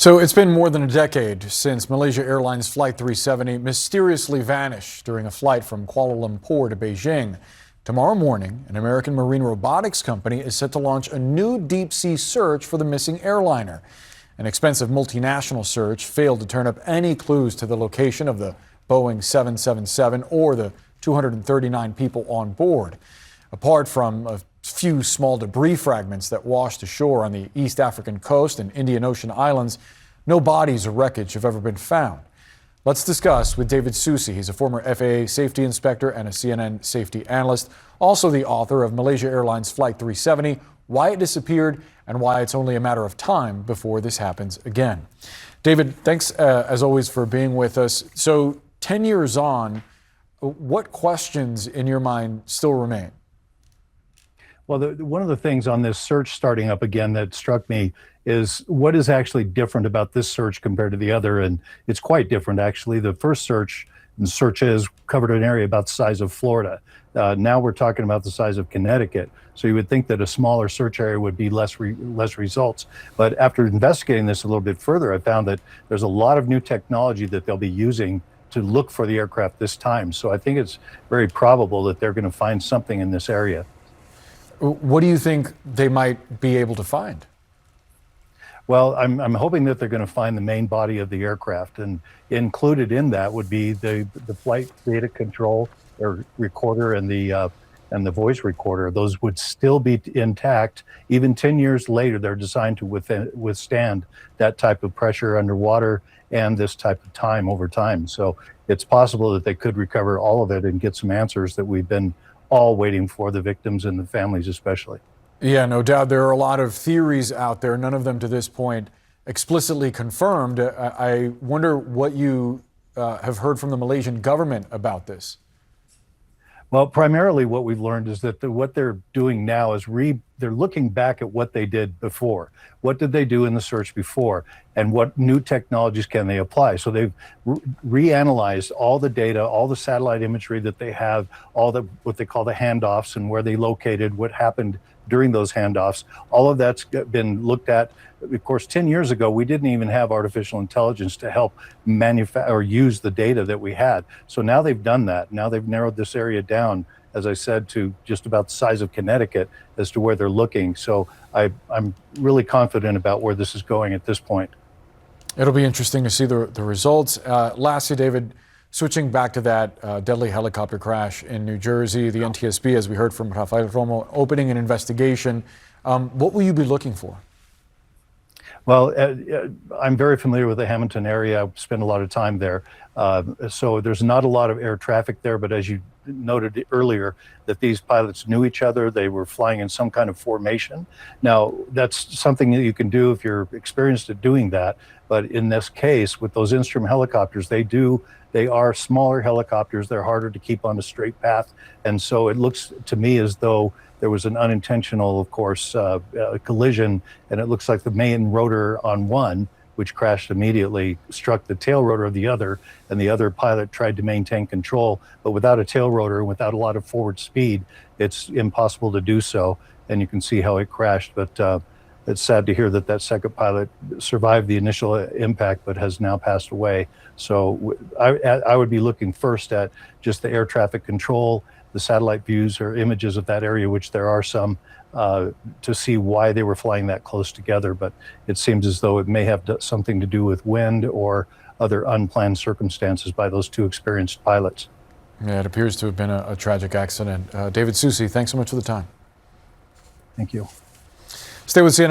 So it's been more than a decade since Malaysia Airlines Flight 370 mysteriously vanished during a flight from Kuala Lumpur to Beijing. Tomorrow morning, an American marine robotics company is set to launch a new deep-sea search for the missing airliner. An expensive multinational search failed to turn up any clues to the location of the Boeing 777 or the 239 people on board. Apart from a few small debris fragments that washed ashore on the East African coast and Indian Ocean islands, no bodies or wreckage have ever been found. Let's discuss with David Susi. He's a former FAA safety inspector and a CNN safety analyst, also the author of Malaysia Airlines Flight 370, Why It Disappeared and Why It's Only a Matter of Time Before This Happens Again. David, thanks as always for being with us. So 10 years on, what questions in your mind still remain? Well, one of the things on this search starting up again that struck me is what is actually different about this search compared to the other, and it's quite different actually. The first searches covered an area about the size of Florida. Now we're talking about the size of Connecticut. So you would think that a smaller search area would be less results. But after investigating this a little bit further, I found that there's a lot of new technology that they'll be using to look for the aircraft this time. So I think it's very probable that they're going to find something in this area. What do you think they might be able to find? Well, I'm hoping that they're going to find the main body of the aircraft, and included in that would be the flight data control or recorder and the voice recorder. Those would still be intact. Even 10 years later, they're designed to withstand that type of pressure underwater and this type of time over time. So it's possible that they could recover all of it and get some answers that we've been all waiting for, the victims and the families especially. Yeah, no doubt. There are a lot of theories out there, none of them to this point explicitly confirmed. I wonder what you have heard from the Malaysian government about this. Well, primarily what we've learned is that what they're doing now is they're looking back at what they did before. What did they do in the search before? And what new technologies can they apply? So they've reanalyzed all the data, all the satellite imagery that they have, all the what they call the handoffs and where they located, what happened during those handoffs. All of that's been looked at. Of course, 10 years ago, we didn't even have artificial intelligence to help manufacture or use the data that we had. So now they've done that. Now they've narrowed this area down, as I said, to just about the size of Connecticut as to where they're looking. So I'm really confident about where this is going at this point. It'll be interesting to see the results. Lastly, David, switching back to that deadly helicopter crash in New Jersey, the NTSB, as we heard from Rafael Romo, opening an investigation. What will you be looking for? Well, I'm very familiar with the Hamilton area. I've spent a lot of time there. So there's not a lot of air traffic there, but as you noted earlier, that these pilots knew each other. They were flying in some kind of formation. Now, that's something that you can do if you're experienced at doing that. But in this case, with those instrument helicopters, they are smaller helicopters. They're harder to keep on a straight path. And so it looks to me as though there was an unintentional, of course, collision, and it looks like the main rotor on one, which crashed immediately, struck the tail rotor of the other, and the other pilot tried to maintain control. But without a tail rotor and without a lot of forward speed, it's impossible to do so, and you can see how it crashed. But it's sad to hear that that second pilot survived the initial impact, but has now passed away. So I would be looking first at just the air traffic control, the satellite views or images of that area, which there are some, to see why they were flying that close together. But it seems as though it may have something to do with wind or other unplanned circumstances by those two experienced pilots. Yeah, it appears to have been a tragic accident. David Susi, thanks so much for the time. Thank you. Stay with CNN.